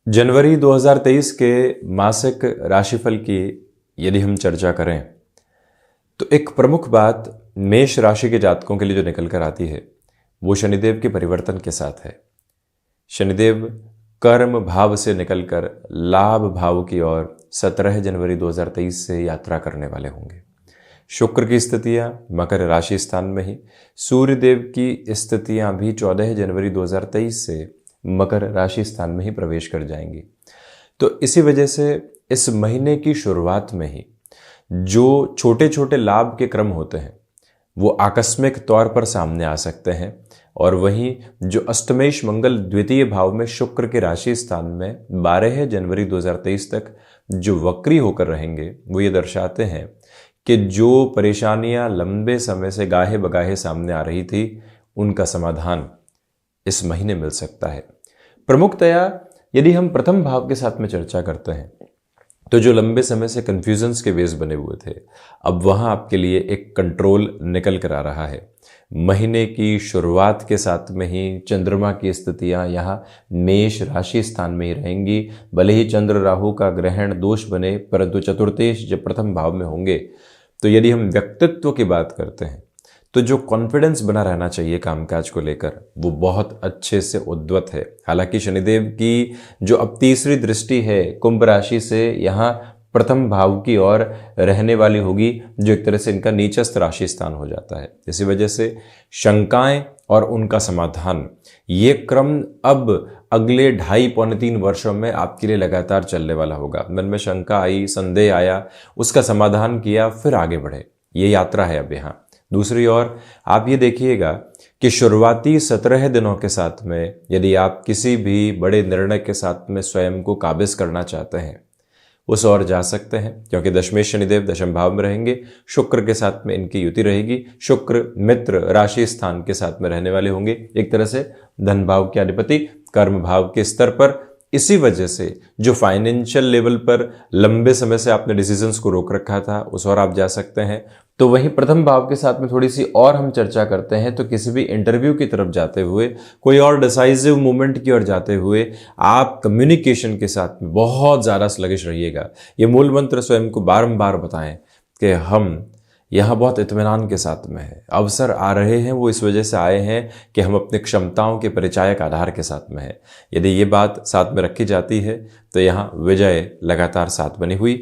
जनवरी 2023 के मासिक राशिफल की यदि हम चर्चा करें तो एक प्रमुख बात मेष राशि के जातकों के लिए जो निकल कर आती है वो शनिदेव के परिवर्तन के साथ है। शनिदेव कर्म भाव से निकलकर लाभ भाव की ओर 17 जनवरी 2023 से यात्रा करने वाले होंगे। शुक्र की स्थितियां मकर राशि स्थान में ही, सूर्यदेव की स्थितियां भी 14 जनवरी 2023 से मकर राशि स्थान में ही प्रवेश कर जाएंगी। तो इसी वजह से इस महीने की शुरुआत में ही जो छोटे छोटे लाभ के क्रम होते हैं वो आकस्मिक तौर पर सामने आ सकते हैं, और वहीं जो अष्टमेश मंगल द्वितीय भाव में शुक्र के राशि स्थान में 12 जनवरी 2023 तक जो वक्री होकर रहेंगे वो ये दर्शाते हैं कि जो परेशानियां लंबे समय से गाहे बगाहे सामने आ रही थी उनका समाधान इस महीने मिल सकता है। प्रमुखतया यदि हम प्रथम भाव के साथ में चर्चा करते हैं तो जो लंबे समय से कंफ्यूजन्स के वेज बने हुए थे अब वहां आपके लिए एक कंट्रोल निकल कर आ रहा है। महीने की शुरुआत के साथ में ही चंद्रमा की स्थितियां यहाँ मेष राशि स्थान में ही रहेंगी। भले ही चंद्र राहु का ग्रहण दोष बने परंतु चतुर्थेश जब प्रथम भाव में होंगे तो यदि हम व्यक्तित्व की बात करते हैं तो जो कॉन्फिडेंस बना रहना चाहिए कामकाज को लेकर वो बहुत अच्छे से उद्वत है। हालांकि शनिदेव की जो अब तीसरी दृष्टि है कुंभ राशि से यहाँ प्रथम भाव की ओर रहने वाली होगी, जो एक तरह से इनका नीचस्थ राशि स्थान हो जाता है। इसी वजह से शंकाएं और उनका समाधान ये क्रम अब अगले 2.5-3 वर्षों में आपके लिए लगातार चलने वाला होगा। मन में शंका आई, संदेह आया, उसका समाधान किया, फिर आगे बढ़े, ये यात्रा है अब यहाँ। दूसरी ओर आप ये देखिएगा कि शुरुआती 17 दिनों के साथ में यदि आप किसी भी बड़े निर्णय के साथ में स्वयं को काबिज करना चाहते हैं उस ओर जा सकते हैं, क्योंकि दशमेश शनिदेव दशम भाव में रहेंगे। शुक्र के साथ में इनकी युति रहेगी। शुक्र मित्र राशि स्थान के साथ में रहने वाले होंगे, एक तरह से धन भाव के अधिपति कर्म भाव के स्तर पर। इसी वजह से जो फाइनेंशियल लेवल पर लंबे समय से आपने डिसीजंस को रोक रखा था उस ओर आप जा सकते हैं। तो वहीं प्रथम भाव के साथ में थोड़ी सी और हम चर्चा करते हैं तो किसी भी इंटरव्यू की तरफ जाते हुए, कोई और डिसाइसिव मूवमेंट की ओर जाते हुए आप कम्युनिकेशन के साथ में बहुत ज़्यादा स्लगिश रहिएगा। ये मूल मंत्र स्वयं को बारंबार बताएं कि हम यहाँ बहुत इत्मीनान के साथ में है। अवसर आ रहे हैं वो इस वजह से आए हैं कि हम अपनी क्षमताओं के परिचायक आधार के साथ में है। यदि ये बात साथ में रखी जाती है तो यहाँ विजय लगातार साथ बनी हुई।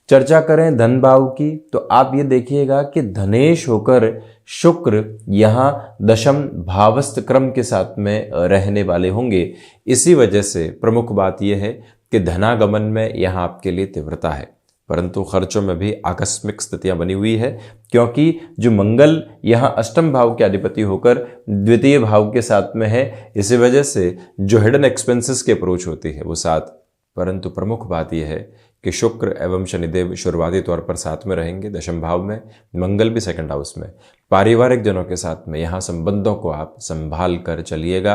चर्चा करें धन भाव की तो आप ये देखिएगा कि धनेश होकर शुक्र यहाँ दशम भावस्थ क्रम के साथ में रहने वाले होंगे। इसी वजह से प्रमुख बात यह है कि धनागमन में यहाँ आपके लिए तीव्रता है, परंतु खर्चों में भी आकस्मिक स्थितियां बनी हुई है, क्योंकि जो मंगल यहाँ अष्टम भाव के अधिपति होकर द्वितीय भाव के साथ में है। इसी वजह से जो हिडन एक्सपेंसेस की अप्रोच होती है वो साथ। परंतु प्रमुख बात यह है कि शुक्र एवं शनिदेव शुरुआती तौर पर साथ में रहेंगे दशम भाव में, मंगल भी सेकंड हाउस में। पारिवारिक जनों के साथ में यहाँ संबंधों को आप संभाल कर चलिएगा।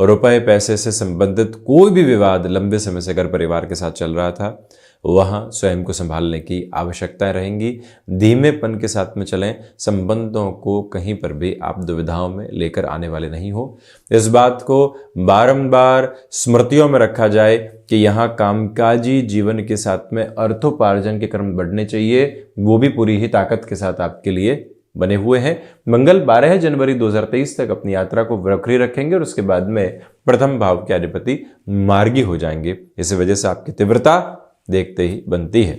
रुपए पैसे से संबंधित कोई भी विवाद लंबे समय से अगर परिवार के साथ चल रहा था वहाँ स्वयं को संभालने की आवश्यकताएं रहेंगी। धीमेपन के साथ में चलें, संबंधों को कहीं पर भी आप दुविधाओं में लेकर आने वाले नहीं हो। इस बात को बारंबार स्मृतियों में रखा जाए कि यहाँ कामकाजी जीवन के साथ में अर्थोपार्जन के क्रम बढ़ने चाहिए, वो भी पूरी ही ताकत के साथ आपके लिए बने हुए हैं। मंगल 12 जनवरी 2023 तक अपनी यात्रा को वक्री रखेंगे और उसके बाद में प्रथम भाव के अधिपति मार्गी हो जाएंगे। इस वजह से आपकी तीव्रता देखते ही बनती है।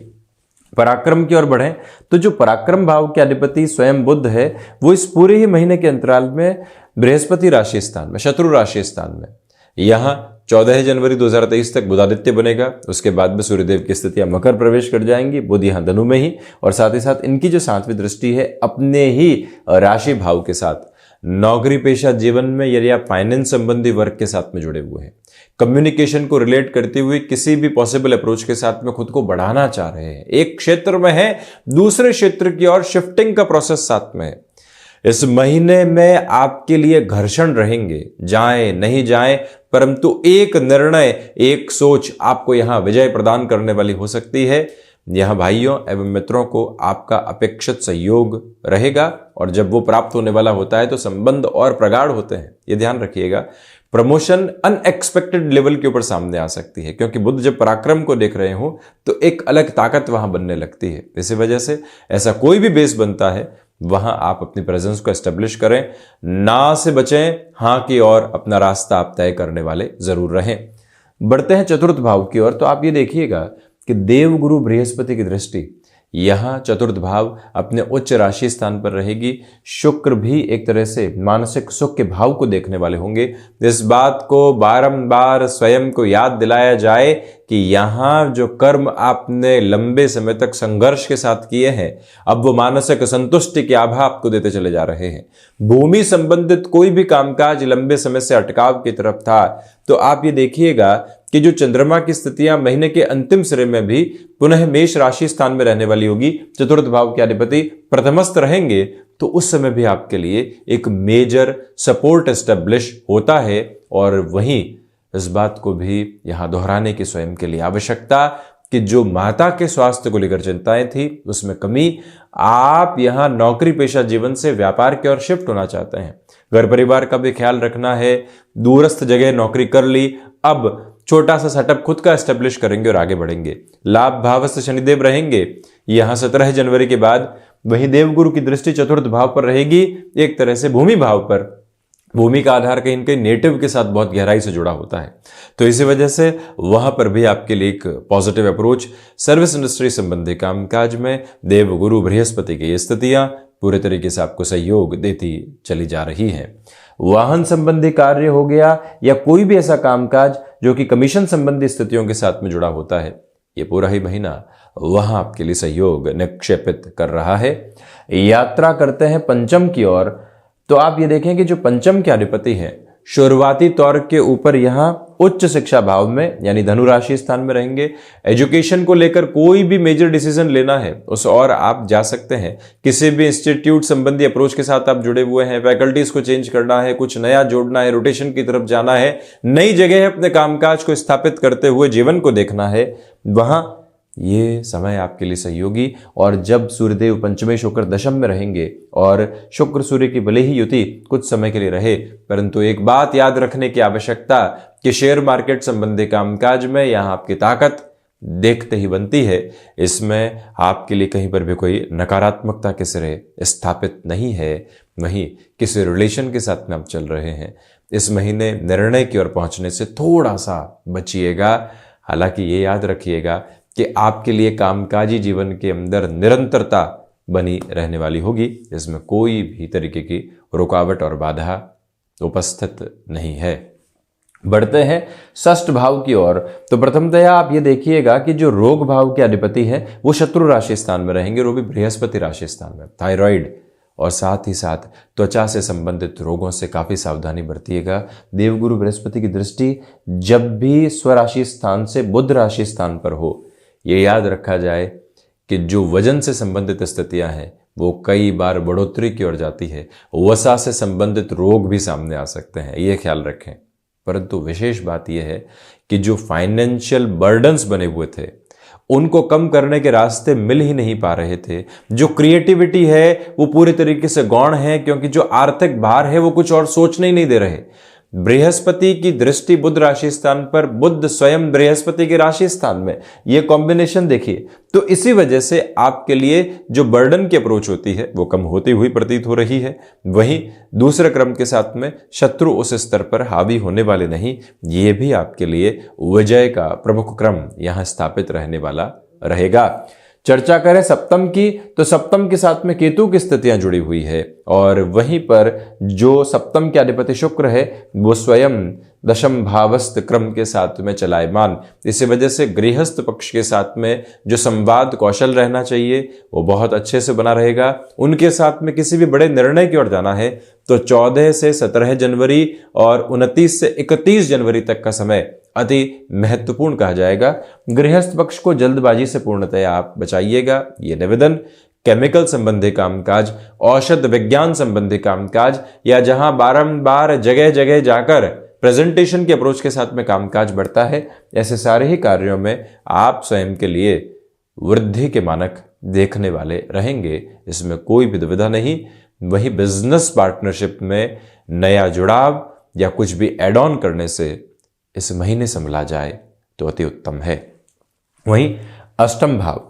पराक्रम की ओर बढ़ें तो जो पराक्रम भाव के अधिपति स्वयं बुध है वो इस पूरे ही महीने के अंतराल में बृहस्पति राशि स्थान में, शत्रु राशि स्थान में, यहाँ 14 जनवरी 2023 तक बुधादित्य बनेगा। उसके बाद में सूर्यदेव की स्थितियां मकर प्रवेश कर जाएंगी, बुध यहाँ धनु में ही, और साथ ही साथ इनकी जो 7वीं दृष्टि है अपने ही राशि भाव के साथ। नौकरी पेशा जीवन में यदि आप फाइनेंस संबंधी वर्क के साथ में जुड़े हुए हैं, कम्युनिकेशन को रिलेट करते हुए किसी भी पॉसिबल अप्रोच के साथ में खुद को बढ़ाना चाह रहे हैं, एक क्षेत्र में है दूसरे क्षेत्र की ओर शिफ्टिंग का प्रोसेस साथ में है, इस महीने में आपके लिए घर्षण रहेंगे, जाएं नहीं जाएं, परंतु एक निर्णय एक सोच आपको यहां विजय प्रदान करने वाली हो सकती है। यहां भाइयों एवं मित्रों को आपका अपेक्षित सहयोग रहेगा और जब वो प्राप्त होने वाला होता है तो संबंध और प्रगाढ़ होते हैं, ये ध्यान रखिएगा। प्रमोशन अनएक्सपेक्टेड लेवल के ऊपर सामने आ सकती है, क्योंकि बुध जब पराक्रम को देख रहे हो तो एक अलग ताकत वहां बनने लगती है। इसी वजह से ऐसा कोई भी बेस बनता है वहां आप अपनी प्रेजेंस को एस्टेब्लिश करें, ना से बचें, हां की ओर अपना रास्ता आप तय करने वाले जरूर रहें। बढ़ते हैं चतुर्थ भाव की ओर। तो आप ये देखिएगा कि देवगुरु बृहस्पति की दृष्टि यहां चतुर्थ भाव अपने उच्च राशि स्थान पर रहेगी। शुक्र भी एक तरह से मानसिक सुख के भाव को देखने वाले होंगे। इस बात को बारंबार स्वयं को याद दिलाया जाए कि यहां जो कर्म आपने लंबे समय तक संघर्ष के साथ किए हैं, अब वो मानसिक संतुष्टि की आभा आपको देते चले जा रहे हैं। भूमि संबंधित कोई भी कामकाज लंबे समय से अटकाव की तरफ था, तो आप ये देखिएगा कि जो चंद्रमा की स्थितियां महीने के अंतिम सिरे में भी पुनः मेष राशि स्थान में रहने वाली होगी, चतुर्थ भाव के अधिपति प्रथमस्थ रहेंगे, तो उस समय भी आपके लिए एक मेजर सपोर्ट एस्टेब्लिश होता है। और वहीं इस बात को भी यहां दोहराने की स्वयं के लिए आवश्यकता कि जो माता के स्वास्थ्य को लेकर चिंताएं थी उसमें कमी, आप यहां नौकरी पेशा जीवन से व्यापार की ओर शिफ्ट होना चाहते हैं, घर परिवार का भी ख्याल रखना है, दूरस्थ जगह नौकरी कर ली, अब छोटा सा सेटअप खुद का एस्टेब्लिश करेंगे और आगे बढ़ेंगे। लाभ भावस्थ शनिदेव रहेंगे यहां 17 जनवरी के बाद। वहीं देवगुरु की दृष्टि चतुर्थ भाव पर रहेगी, एक तरह से भूमि भाव पर। भूमि का आधार कहीं न कहीं नेटिव के साथ बहुत गहराई से जुड़ा होता है, तो इसी वजह से वहां पर भी आपके लिए एक पॉजिटिव अप्रोच। सर्विस इंडस्ट्री संबंधी कामकाज में देवगुरु बृहस्पति की स्थितियां पूरे तरीके से आपको सहयोग देती चली जा रही हैं। वाहन संबंधी कार्य हो गया या कोई भी ऐसा कामकाज जो कि कमीशन संबंधी स्थितियों के साथ में जुड़ा होता है, ये पूरा ही महीना वहां आपके लिए सहयोग निक्षेपित कर रहा है। यात्रा करते हैं पंचम की ओर। तो आप ये देखें कि जो पंचम के अधिपति हैं शुरुआती तौर के ऊपर यहां उच्च शिक्षा भाव में यानी धनु राशि स्थान में रहेंगे। एजुकेशन को लेकर कोई भी मेजर डिसीजन लेना है उस और आप जा सकते हैं। किसी भी इंस्टीट्यूट संबंधी अप्रोच के साथ आप जुड़े हुए हैं, फैकल्टीज को चेंज करना है, कुछ नया जोड़ना है, रोटेशन की तरफ जाना है, नई जगह अपने कामकाज को स्थापित करते हुए जीवन को देखना है, वहां ये समय आपके लिए सहयोगी। और जब सूर्यदेव पंचमे शुक्र दशम में रहेंगे और शुक्र सूर्य की भले ही युति कुछ समय के लिए रहे, परंतु एक बात याद रखने की आवश्यकता कि शेयर मार्केट संबंधी कामकाज में यहां आपकी ताकत देखते ही बनती है। इसमें आपके लिए कहीं पर भी कोई नकारात्मकता के सिरे स्थापित नहीं है। वहीं किसी रिलेशन के साथ में आप चल रहे हैं, इस महीने निर्णय की ओर पहुंचने से थोड़ा सा बचिएगा। हालांकि ये याद रखिएगा कि आपके लिए कामकाजी जीवन के अंदर निरंतरता बनी रहने वाली होगी, इसमें कोई भी तरीके की रुकावट और बाधा उपस्थित नहीं है। बढ़ते हैं षष्ठ भाव की ओर। तो प्रथमतया आप ये देखिएगा कि जो रोग भाव के अधिपति हैं वो शत्रु राशि स्थान में रहेंगे, वो भी बृहस्पति राशि स्थान में। थायराइड और साथ ही साथ त्वचा से संबंधित रोगों से काफी सावधानी बरतिएगा। देवगुरु बृहस्पति की दृष्टि जब भी स्वराशि स्थान से बुध राशि स्थान पर हो, ये याद रखा जाए कि जो वजन से संबंधित स्थितियां हैं वो कई बार बढ़ोतरी की ओर जाती है। वसा से संबंधित रोग भी सामने आ सकते हैं, ये ख्याल रखें। परंतु विशेष बात यह है कि जो फाइनेंशियल बर्डन्स बने हुए थे उनको कम करने के रास्ते मिल ही नहीं पा रहे थे। जो क्रिएटिविटी है वो पूरी तरीके से गौण है, क्योंकि जो आर्थिक भार है वो कुछ और सोचने ही नहीं दे रहे। बृहस्पति की दृष्टि बुध राशि स्थान पर, बुध स्वयं बृहस्पति की राशि स्थान में, यह कॉम्बिनेशन देखिए। तो इसी वजह से आपके लिए जो बर्डन की अप्रोच होती है वो कम होती हुई प्रतीत हो रही है। वहीं दूसरे क्रम के साथ में शत्रु उस स्तर पर हावी होने वाले नहीं, ये भी आपके लिए विजय का प्रमुख क्रम यहां स्थापित रहने वाला रहेगा। चर्चा करें सप्तम की, तो सप्तम के साथ में केतु की स्थितियां जुड़ी हुई है और वहीं पर जो सप्तम के अधिपति शुक्र है वो स्वयं दशम भावस्थ क्रम के साथ में चलायमान। इसी वजह से गृहस्थ पक्ष के साथ में जो संवाद कौशल रहना चाहिए वो बहुत अच्छे से बना रहेगा। उनके साथ में किसी भी बड़े निर्णय की ओर जाना है तो 14 से 17 जनवरी और 29 से 31 जनवरी तक का समय अति महत्वपूर्ण कहा जाएगा। गृहस्थ पक्ष को जल्दबाजी से पूर्णतया आप बचाइएगा, ये निवेदन। केमिकल संबंधी कामकाज, औषध विज्ञान संबंधी कामकाज, या जहां बारंबार जगह जगह जाकर प्रेजेंटेशन के अप्रोच के साथ में कामकाज बढ़ता है, ऐसे सारे ही कार्यों में आप स्वयं के लिए वृद्धि के मानक देखने वाले रहेंगे, इसमें कोई भी दुविधा नहीं। वही बिजनेस पार्टनरशिप में नया जुड़ाव, या कुछ भी एड ऑन करने से इस महीने संभला जाए तो अति उत्तम है। वहीं अष्टम भाव,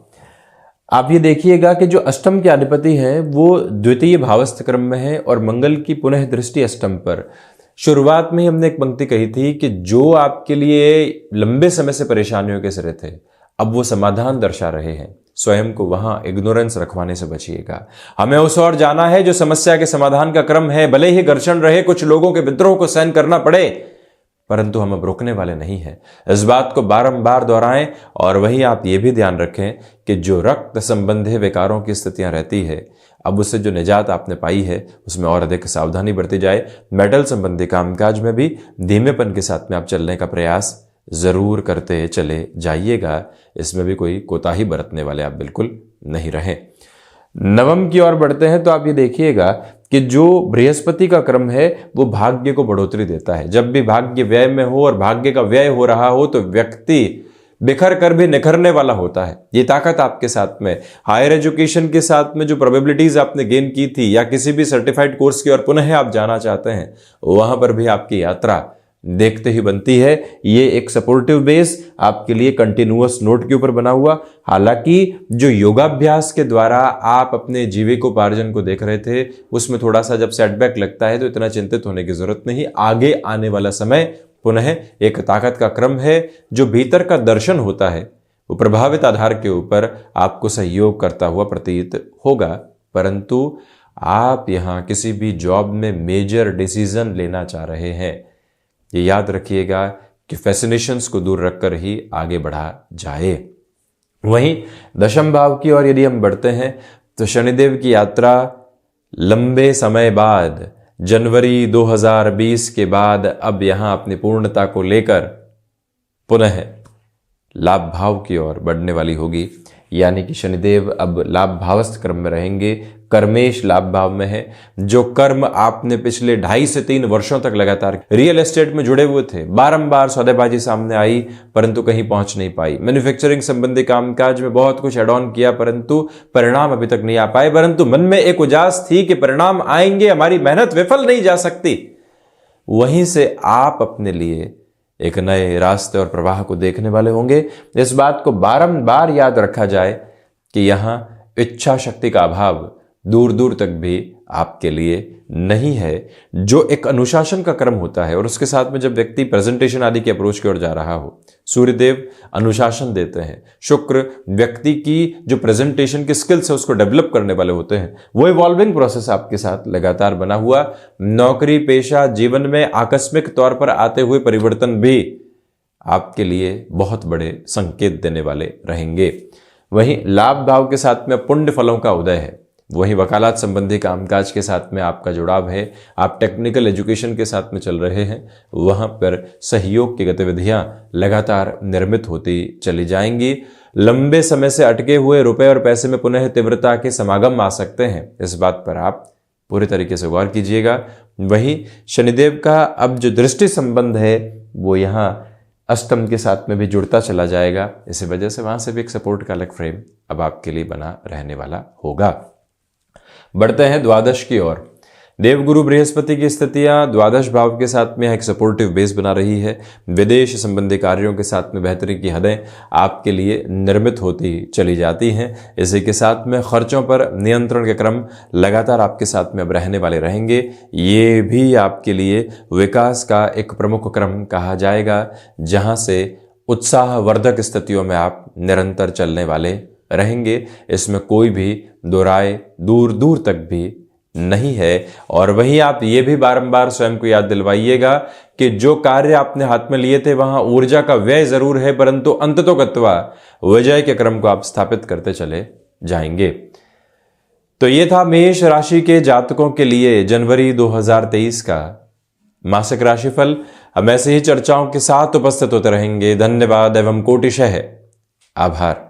आप ये देखिएगा कि जो अष्टम के अधिपति हैं वो द्वितीय भावस्थ क्रम में है और मंगल की पुनः दृष्टि अष्टम पर। शुरुआत में ही हमने एक पंक्ति कही थी कि जो आपके लिए लंबे समय से परेशानियों के सिरे थे, अब वो समाधान दर्शा रहे हैं। स्वयं को वहां इग्नोरेंस रखवाने से बचिएगा। हमें उस ओर जाना है जो समस्या के समाधान का क्रम है। भले ही घर्षण रहे, कुछ लोगों के विद्रोह को सहन करना पड़े, परंतु हम अब रुकने वाले नहीं हैं। इस बात को बारंबार दोहराएं। और वहीं आप ये भी ध्यान रखें कि जो रक्त संबंधी विकारों की स्थितियां रहती है, अब उससे जो निजात आपने पाई है उसमें और अधिक सावधानी बरती जाए। मेटल संबंधी कामकाज में भी धीमेपन के साथ में आप चलने का प्रयास जरूर करते चले जाइएगा। इसमें भी कोई कोताही बरतने वाले आप बिल्कुल नहीं रहें। नवम की ओर बढ़ते हैं तो आप ये देखिएगा कि जो बृहस्पति का क्रम है वो भाग्य को बढ़ोतरी देता है। जब भी भाग्य व्यय में हो और भाग्य का व्यय हो रहा हो तो व्यक्ति बिखर कर भी निखरने वाला होता है। ये ताकत आपके साथ में, हायर एजुकेशन के साथ में जो प्रोबेबिलिटीज आपने गेन की थी या किसी भी सर्टिफाइड कोर्स की ओर पुनः आप जाना चाहते हैं, वहां पर भी आपकी यात्रा देखते ही बनती है। ये एक सपोर्टिव बेस आपके लिए कंटिन्यूअस नोट के ऊपर बना हुआ। हालांकि जो योगाभ्यास के द्वारा आप अपने जीविकोपार्जन को देख रहे थे उसमें थोड़ा सा जब सेटबैक लगता है तो इतना चिंतित होने की जरूरत नहीं। आगे आने वाला समय पुनः एक ताकत का क्रम है। जो भीतर का दर्शन होता है वो प्रभावित आधार के ऊपर आपको सहयोग करता हुआ प्रतीत होगा, परंतु आप यहां किसी भी जॉब में मेजर डिसीजन लेना चाह रहे हैं। ये याद रखिएगा कि फैसिनेशंस को दूर रखकर ही आगे बढ़ा जाए। वहीं दशम भाव की ओर यदि हम बढ़ते हैं तो शनिदेव की यात्रा लंबे समय बाद जनवरी 2020 के बाद अब यहां अपनी पूर्णता को लेकर पुनः लाभ भाव की ओर बढ़ने वाली होगी। यानी कि शनिदेव अब लाभ भावस्थ क्रम में रहेंगे, कर्मेश लाभ भाव में है। जो कर्म आपने पिछले 2.5 से 3 वर्षों तक लगातार रियल एस्टेट में जुड़े हुए थे, बारंबार सौदेबाजी सामने आई परंतु कहीं पहुंच नहीं पाई। मैन्युफैक्चरिंग संबंधी कामकाज में बहुत कुछ एड ऑन किया परंतु परिणाम अभी तक नहीं आ पाए, परंतु मन में एक उजास थी कि परिणाम आएंगे, हमारी मेहनत विफल नहीं जा सकती। वहीं से आप अपने लिए एक नए रास्ते और प्रवाह को देखने वाले होंगे। इस बात को बारंबार याद रखा जाए कि यहां इच्छा शक्ति का अभाव दूर दूर तक भी आपके लिए नहीं है। जो एक अनुशासन का क्रम होता है और उसके साथ में जब व्यक्ति प्रेजेंटेशन आदि की अप्रोच की ओर जा रहा हो, सूर्यदेव अनुशासन देते हैं। शुक्र व्यक्ति की जो प्रेजेंटेशन की स्किल्स है उसको डेवलप करने वाले होते हैं। वो इवॉल्विंग प्रोसेस आपके साथ लगातार बना हुआ। नौकरी पेशा जीवन में आकस्मिक तौर पर आते हुए परिवर्तन भी आपके लिए बहुत बड़े संकेत देने वाले रहेंगे। वहीं लाभ भाव के साथ में पुण्य फलों का उदय है। वहीं वकालत संबंधी कामकाज के साथ में आपका जुड़ाव है। आप टेक्निकल एजुकेशन के साथ में चल रहे हैं, वहां पर सहयोग की गतिविधियां लगातार निर्मित होती चली जाएंगी। लंबे समय से अटके हुए रुपए और पैसे में पुनः तीव्रता के समागम आ सकते हैं, इस बात पर आप पूरी तरीके से गौर कीजिएगा। वहीं शनिदेव का अब जो दृष्टि संबंध है वो यहाँ अष्टम के साथ में भी जुड़ता चला जाएगा। इसी वजह से वहां से भी एक सपोर्ट का अलग फ्रेम अब आपके लिए बना रहने वाला होगा। बढ़ते हैं द्वादश की ओर। देवगुरु बृहस्पति की स्थितियां द्वादश भाव के साथ में एक सपोर्टिव बेस बना रही है। विदेश संबंधी कार्यों के साथ में बेहतरी की हदें आपके लिए निर्मित होती चली जाती हैं। इसी के साथ में खर्चों पर नियंत्रण के क्रम लगातार आपके साथ में अब रहने वाले रहेंगे। ये भी आपके लिए विकास का एक प्रमुख क्रम कहा जाएगा, जहां से उत्साहवर्धक स्थितियों में आप निरंतर चलने वाले रहेंगे। इसमें कोई भी दो राय दूर दूर तक भी नहीं है। और वहीं आप ये भी बारंबार स्वयं को याद दिलवाइएगा कि जो कार्य आपने हाथ में लिए थे वहां ऊर्जा का व्यय जरूर है, परंतु अंततोगत्वा विजय के क्रम को आप स्थापित करते चले जाएंगे। तो ये था मेष राशि के जातकों के लिए जनवरी 2023 का मासिक राशिफल। हम ऐसे ही चर्चाओं के साथ उपस्थित होते रहेंगे। धन्यवाद एवं कोटिशः आभार।